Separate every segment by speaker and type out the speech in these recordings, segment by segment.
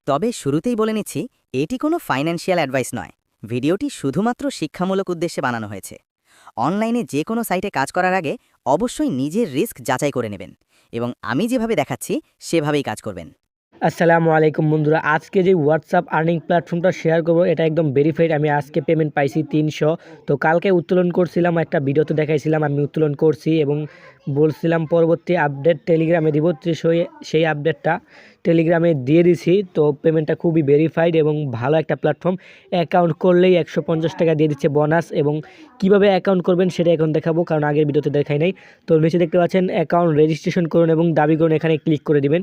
Speaker 1: তবে শুরুতেই বলে নিচ্ছি, এটি কোনো ফাইন্যান্সিয়াল অ্যাডভাইস নয়। ভিডিওটি শুধুমাত্র শিক্ষামূলক উদ্দেশ্যে বানানো হয়েছে। অনলাইনে যে কোনো সাইটে কাজ করার আগে অবশ্যই নিজের রিস্ক যাচাই করে নেবেন এবং আমি যেভাবে দেখাচ্ছি সেভাবেই কাজ করবেন।
Speaker 2: আসসালামু আলাইকুম বন্ধুরা, আজকে যে হোয়াটসঅ্যাপ আর্নিং প্ল্যাটফর্মটা শেয়ার করবো এটা একদম ভেরিফাইড। আমি আজকে পেমেন্ট পাইছি 300। তো কালকে উত্তোলন করছিলাম, একটা ভিডিওতে দেখাইছিলাম আমি উত্তোলন করছি এবং বলছিলাম পরবর্তী আপডেট টেলিগ্রামে দিব। সেই আপডেটটা টেলিগ্রামে দিয়ে দিছি। তো পেমেন্টটা খুবই ভেরিফাইড এবং ভালো একটা প্ল্যাটফর্ম। অ্যাকাউন্ট করলেই 150 টাকা দিয়ে দিচ্ছে বোনাস। এবং কিভাবে অ্যাকাউন্ট করবেন সেটা এখন দেখাবো, কারণ আগের ভিডিওতে দেখাই নাই। তো নিচে দেখতে পাচ্ছেন অ্যাকাউন্ট রেজিস্ট্রেশন করুন এবং দাবি করুন, এখানে ক্লিক করে দিবেন।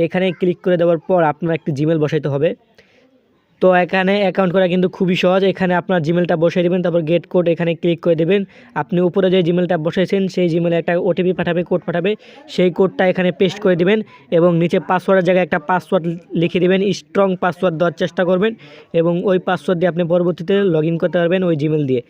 Speaker 2: এখানে ক্লিক করে দেওয়ার পর আপনার একটি জিমেল বসাইতে হবে। তো এখানে অ্যাকাউন্ট করা কিন্তু খুবই সহজ। এখানে আপনার জিমেলটা বসাই দেবেন, তারপর গেট কোড এখানে ক্লিক করে দেবেন। আপনি উপরে যে জিমেলটা বসাইছেন সেই জিমেলে একটা ওটিপি পাঠাবে, কোড পাঠাবে, সেই কোডটা এখানে পেস্ট করে দিবেন এবং নিচে পাসওয়ার্ডের জায়গায় একটা পাসওয়ার্ড লিখে দিবেন। স্ট্রং পাসওয়ার্ড দেওয়ার চেষ্টা করবেন এবং ওই পাসওয়ার্ড দিয়ে আপনি পরবর্তীতে লগ ইন করতে পারবেন ওই জিমেল দিয়ে।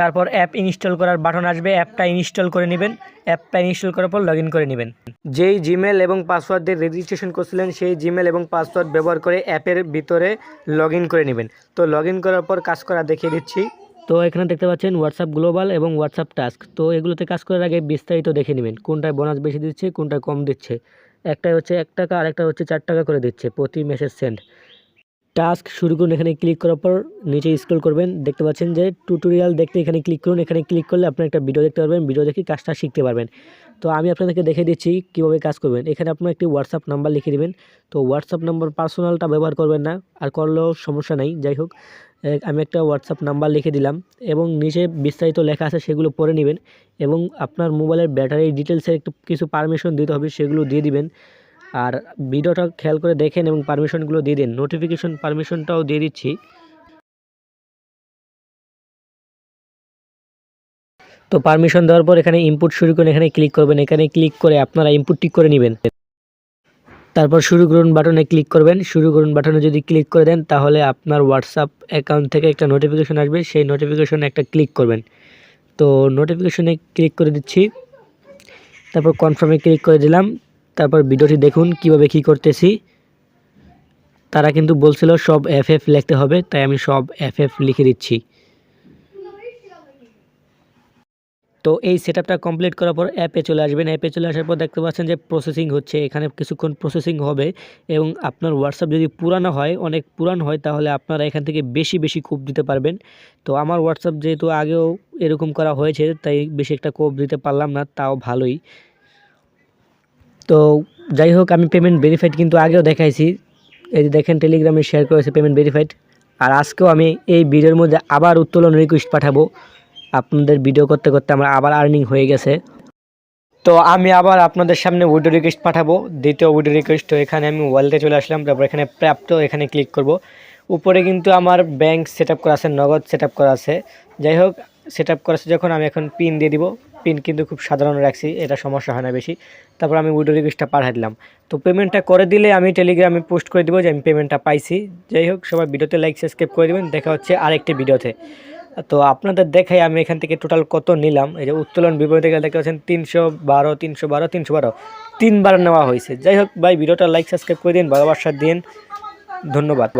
Speaker 2: তারপর অ্যাপ ইনস্টল করার বাটন আসবে, অ্যাপটা ইনস্টল করে নেবেন। অ্যাপটা ইনস্টল করার পর লগ ইন করে নেবেন। যেই জিমেল এবং পাসওয়ার্ড দিয়ে রেজিস্ট্রেশন করছিলেন সেই জিমেল এবং পাসওয়ার্ড ব্যবহার করে অ্যাপের ভিতরে লগ ইন করে নেবেন। তো লগ ইন করার পর কাজ করা দেখিয়ে দিচ্ছি। তো এখানে দেখতে পাচ্ছেন হোয়াটসঅ্যাপ গ্লোবাল এবং হোয়াটসঅ্যাপ টাস্ক। তো এগুলোতে কাজ করার আগে বিস্তারিত দেখে নেবেন, কোনটায় বোনাস বেশি দিচ্ছে, কোনটায় কম দিচ্ছে। একটাই হচ্ছে 1 টাকা আর একটা হচ্ছে 4 টাকা করে দিচ্ছে প্রতি মেসেজ সেন্ড। টাস্ক শুরু করুন, এখানে ক্লিক করার পর নিচে স্ক্রল করবেন, দেখতে পাচ্ছেন যে টিউটোরিয়াল দেখতে এখানে ক্লিক করুন। এখানে ক্লিক করলে আপনি একটা ভিডিও দেখতে পারবেন, ভিডিও দেখে কাজটা শিখতে পারবেন। তো আমি আপনাদেরকে দেখে দিচ্ছি কীভাবে কাজ করবেন। এখানে আপনার একটি হোয়াটসঅ্যাপ নাম্বার লিখে দেবেন। তো হোয়াটসঅ্যাপ নাম্বার পার্সোনালটা ব্যবহার করবেন না, আর করলেও সমস্যা নাই। যাই হোক, আমি একটা হোয়াটসঅ্যাপ নাম্বার লিখে দিলাম এবং নিচে বিস্তারিত লেখা আছে সেগুলো পড়ে নেবেন এবং আপনার মোবাইলের ব্যাটারি ডিটেলসের একটু কিছু পারমিশন দিতে হবে, সেগুলো দিয়ে দিবেন। আর ভিডিওটা খেয়াল করে দেখেন এবং পারমিশনগুলো দিয়ে দিন। নোটিফিকেশন পারমিশনটাও দিয়ে দিচ্ছি। তো পারমিশন দেওয়ার পর এখানে ইনপুট শুরু করুন, এখানে ক্লিক করবেন। এখানে ক্লিক করে আপনারা ইনপুট ঠিক করে নেবেন। তারপর শুরু করুন বাটনে ক্লিক করবেন। শুরু করুন বাটনে যদি ক্লিক করে দেন তাহলে আপনার হোয়াটসঅ্যাপ অ্যাকাউন্ট থেকে একটা নোটিফিকেশন আসবে, সেই নোটিফিকেশনে একটা ক্লিক করবেন। তো নোটিফিকেশনে ক্লিক করে দিচ্ছি, তারপর কনফার্মে ক্লিক করে দিলাম। তারপর ভিডিওটি দেখুন কিভাবে কি করতেছি। তারা কিন্তু বলছিল সব এফএফ লিখতে হবে, তাই আমি সব এফএফ লিখে দিচ্ছি। তো এই সেটআপটা কমপ্লিট করার পর অ্যাপে চলে আসবেন। অ্যাপে চলে আসার পর দেখতে পাচ্ছেন যে প্রসেসিং হচ্ছে, এখানে কিছুক্ষণ প্রসেসিং হবে এবং আপনার হোয়াটসঅ্যাপ যদি পুরানো হয়, অনেক পুরানো হয়, তাহলে আপনারা এখান থেকে বেশি বেশি কোপ দিতে পারবেন। তো আমার হোয়াটসঅ্যাপ যেহেতু আগেও এরকম করা হয়েছে, তাই বেশি একটা কোপ দিতে পারলাম না, তাও ভালোই। তো যাই হোক, আমি পেমেন্ট ভেরিফাইড কিন্তু আগেও দেখাইছি। এই যে দেখেন টেলিগ্রামে শেয়ার করেছে পেমেন্ট ভেরিফাইড। আর আজকেও আমি এই ভিডিওর মধ্যে আবার উত্তোলন রিকোয়েস্ট পাঠাবো। আপনাদের ভিডিও করতে করতে আমার আবার আর্নিং হয়ে গেছে। তো আমি আবার আপনাদের সামনে ভিডিও রিকোয়েস্ট পাঠাবো, দ্বিতীয় ভিডিও রিকোয়েস্ট। তো এখানে আমি ওয়ালেটে চলে আসলাম, তারপর এখানে প্রাপ্ত এখানে ক্লিক করব। উপরে কিন্তু আমার ব্যাংক সেট আপ করা আছে, নগদ সেট আপ করা আছে। যাই হোক, সেট আপ করা আছে যখন, আমি এখন পিন দিয়ে দিব। পিন কিন্তু খুব সাধারণ রাখছি, এটা সমস্যা হয় না বেশি। তারপর আমি ভিডিও রিকোয়েস্টটা পাঠিয়ে দিলাম। তো পেমেন্টটা করে দিলে আমি টেলিগ্রামে পোস্ট করে দেবো যে আমি পেমেন্টটা পাইছি। যাই হোক, সবাই ভিডিওতে লাইক সাবস্ক্রাইব করে দেবেন। দেখা হচ্ছে আরেকটি ভিডিওতে। তো আপনাদের দেখাই আমি এখান থেকে টোটাল কত নিলাম। এই যে উত্তোলন বিপরীতে গেলে দেখতে পাচ্ছেন 312 312 312 তিনবার নেওয়া হয়েছে। যাই হোক ভাই, ভিডিওটা লাইক সাবস্ক্রাইব করে দিন, ভালোবাসা দিন। ধন্যবাদ।